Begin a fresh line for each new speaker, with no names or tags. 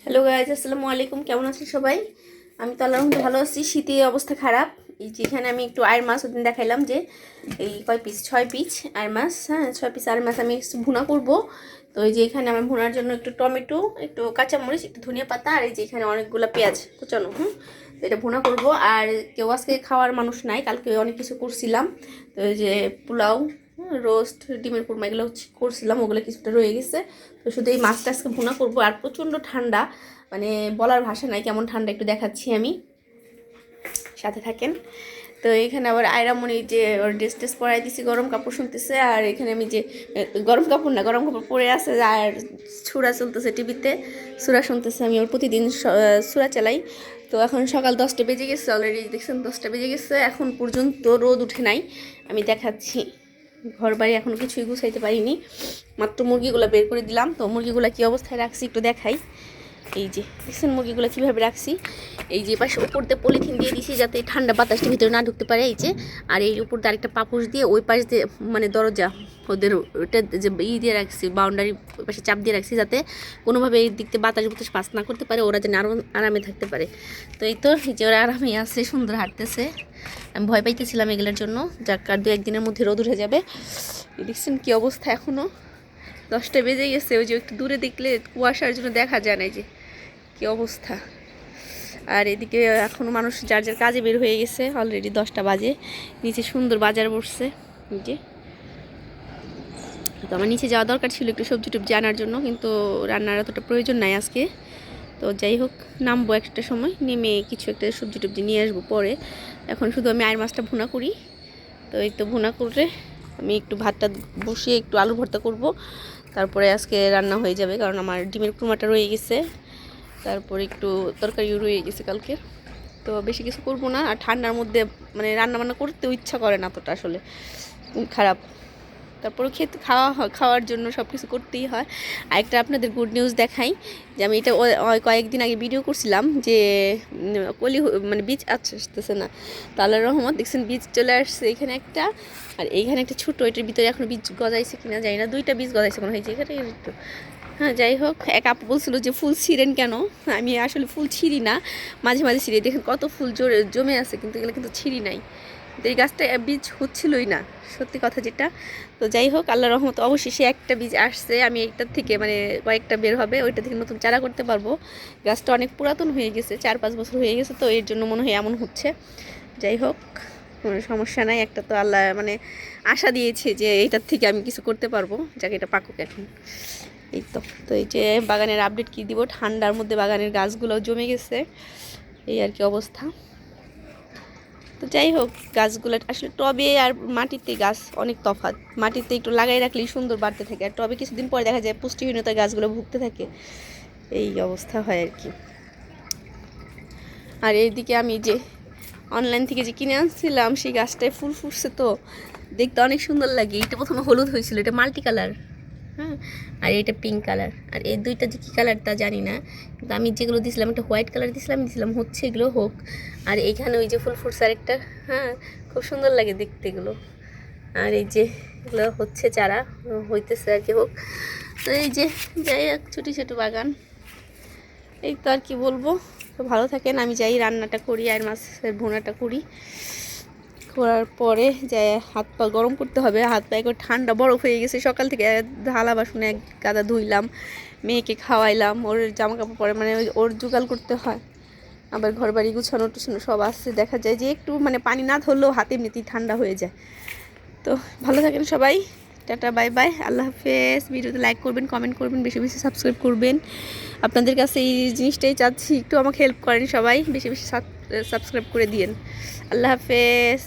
Hello guys, আসসালামু আলাইকুম। কেমন আছেন সবাই? আমি তো আল্লাহর রহমতে ভালো আছি। শীতে অবস্থা খারাপ। এই যে এখানে আমি একটু আয়ের মাছ ওদিন দেখাইলাম যে এই কয় পিস 6 পিস আয়ের মাছ। হ্যাঁ, 6 পিস আয়ের মাছ আমি ভুনা করব। তো এই যে এখানে আমি ভুনার জন্য একটু টমেটো, একটু কাঁচামরিচ, একটু ধনিয়া পাতা আর এই যে এখানে অনেকগুলো পেঁয়াজ কুচানো। তো এটা ভুনা করব। আর কেউ আজকে খাওয়ার মানুষ নাই, কালকে অনেক কিছু করছিলাম। তো এই যে পোলাও, রোস্ট, ডিমের কুরমা এগুলো করছিলাম, ওগুলো কিছুটা রয়ে গেছে। তো শুধু এই মাছটা আজকে ভুনা করবো। আর প্রচণ্ড ঠান্ডা, মানে বলার ভাষা নাই কেমন ঠান্ডা, একটু দেখাচ্ছি আমি, সাথে থাকেন। তো এখানে আবার আয়রামণি যে ওর ড্রেস টেস পরাই দিছি, গরম কাপড় শুনতেছে। আর এখানে আমি যে গরম কাপড় না, গরম কাপড় পরে আছে আর সুরা চলতেছে টিভিতে, সুরা শুনতেছে। আমি ওর প্রতিদিন সুরা চালাই। তো এখন সকাল 10টা বেজে গেছে, অলরেডি দেখছেন 10টা বেজে গেছে, এখন পর্যন্ত রোদ উঠে নাই। আমি দেখাচ্ছি, ঘর বাড়ি এখনও কিছুই গুছাইতে পারিনি, মাত্র মুরগিগুলো বের করে দিলাম। তো মুরগিগুলো কী অবস্থায় রাখছি একটু দেখাই। এই যে দেখছেন মুরগিগুলো কীভাবে রাখছি। এই যে পাশে উপর দিয়ে পলিথিন দিয়ে দিছি যাতে ঠান্ডা বাতাসটা ভিতরে না ঢুকতে পারে। এই যে আর এই উপর দিয়ে আরেকটা পাপোশ দিয়ে ওই পাশ দিয়ে, মানে দরজা ওদের ওটা যে দিয়ে রাখছি, বাউন্ডারি ওই পাশে চাপ দিয়ে রাখছি যাতে কোনোভাবে এই দিকতে বাতাস বাতাস পাস না করতে পারে, ওরা যেন আরও আরামে থাকতে পারে। তো এই তো এই যে ওরা আরামে আছে, সুন্দর হাঁটতেছে। আমি ভয় পাইতেছিলাম এগুলোর জন্য, যাক আর 2-1 দিনের মধ্যে রোদ উঠে যাবে। দেখছেন কী অবস্থা, এখনও 10টা বেজে গেছে। ওই যে একটু দূরে দেখলে কুয়াশার জন্য দেখা যায় না যে কী অবস্থা। আর এদিকে এখনও মানুষ যার যার কাজে বের হয়ে গেছে, অলরেডি 10টা বাজে। নিচে সুন্দর বাজার বসছে। যে তো আমার নিচে যাওয়া দরকার ছিল একটু সবজি টবজি আনার জন্য, কিন্তু রান্নার অতটা প্রয়োজন নাই আজকে। তো যাই হোক, নামবো একটা সময়, নেমে কিছু একটা সবজি টবজি নিয়ে আসবো পরে। এখন শুধু আমি আয়ের মাছটা ভুনা করি। তো এই তো ভুনা করে আমি একটু ভাতটা বসিয়ে একটু আলু ভর্তা করব, তারপরে আজকে রান্না হয়ে যাবে। কারণ আমার ডিমের কুরমাটা রয়ে গেছে, তারপরে একটু তরকারিও রয়ে গেছে কালকে। তো বেশি কিছু করব না। আর ঠান্ডার মধ্যে মানে রান্না বান্না করতেও ইচ্ছা করে না অতটা, আসলে খারাপ। তারপরে খাওয়ার জন্য সব কিছু করতেই হয়। আর একটা আপনাদের গুড নিউজ দেখাই, যে আমি এটা কয়েকদিন আগে ভিডিও করছিলাম যে মানে বীজ আসতেছে না। তো আল্লাহর রহমত দেখছেন বীজ চলে আসছে এখানে একটা, আর এইখানে একটা ছোটো, এটার ভিতরে এখন বীজ গজাইছে কিনা জানি না, 2টা বীজ গজাইছে মনে হয়েছে এখানে একটু। হ্যাঁ, যাই হোক, এক আপু বলছিল যে ফুল ছিঁড়েন কেন। আমি আসলে ফুল ছিঁড়ি না, মাঝে মাঝে ছিঁড়ি। দেখেন কত ফুল জমে আছে, কিন্তু এগুলো কিন্তু ছিঁড়ি নাই। এই গাছটা বীজ হচ্ছিলই না, সত্যি কথা যেটা। তো যাই হোক, আল্লাহর রহমত অবশেষে একটা বীজ আসছে। আমি এইটার থেকে মানে কয়েকটা বের হবে, ওইটা থেকে নতুন চারা করতে পারবো। গাছটা অনেক পুরাতন হয়ে গেছে, 4-5 বছর হয়ে গেছে, তো এর জন্য মনে হয় এমন হচ্ছে। যাই হোক, কোনো সমস্যা নাই। একটা তো আল্লাহ মানে আশা দিয়েছে যে এইটার থেকে আমি কিছু করতে পারবো, যাকে এটা পাকুক এখন। এই তো তো এই যে বাগানের আপডেট কী দিব, ঠান্ডার মধ্যে বাগানের গাছগুলো জমে গেছে, এই আর কি অবস্থা। তো যাই হোক, গাছগুলো আসলে টবে আর মাটিতে গাছ অনেক তফাৎ। মাটিতে একটু লাগাই রাখলেই সুন্দর বাড়তে থাকে, আর টবে কিছুদিন পরে দেখা যায় পুষ্টিহীনতায় গাছগুলো ভুগতে থাকে, এই অবস্থা হয় আর কি। আর এইদিকে আমি যে অনলাইন থেকে যে কিনে আনছিলাম, সেই গাছটায় ফুল ফুটছে, তো দেখতে অনেক সুন্দর লাগে। এটা প্রথমে হলুদ হয়েছিল, এটা মাল্টি কালার। হ্যাঁ, আর এটা পিঙ্ক কালার। আর এই দুইটা যে কী কালার তা জানি না, কিন্তু আমি যেগুলো দিয়েছিলাম একটা হোয়াইট কালার দিয়েছিলাম হচ্ছে এগুলো হোক। আর এইখানে ওই যে ফুল ফুটছে আরেকটা, হ্যাঁ, খুব সুন্দর লাগে দেখতে এগুলো। আর এই যে এগুলো হচ্ছে চারা, হইতেছে আর কি, হোক। তো এই যে যাই হোক, ছোটো ছোটো বাগান, এই তো আর কি বলবো। তো ভালো থাকেন, আমি যাই রান্নাটা করি আর মাছের ভুনাটা করি। করার পরে যাই হাত পা গরম করতে হবে, হাত পা একবার ঠান্ডা বরফ হয়ে গেছে। সকাল থেকে থালা বাসনে এক গাদা ধুইলাম, মেয়েকে খাওয়াইলাম, ওর জামা কাপড় পরে মানে ওর জোগাল করতে হয়। আবার ঘর বাড়ি গুছানো টুছানো সব আসছে, দেখা যায় যে একটু মানে পানি না ধরলেও হাতে এমনিতেই ঠান্ডা হয়ে যায়। তো ভালো থাকেন সবাই, টাটা বাই বাই, আল্লাহ হাফেজ। ভিডিওতে লাইক করবেন, কমেন্ট করবেন, বেশি বেশি সাবস্ক্রাইব করবেন। আপনাদের কাছে এই জিনিসটাই চাচ্ছি, একটু আমাকে হেল্প করেন সবাই, বেশি বেশি সাবস্ক্রাইব করে দিয়েন। আল্লাহ হাফেজ।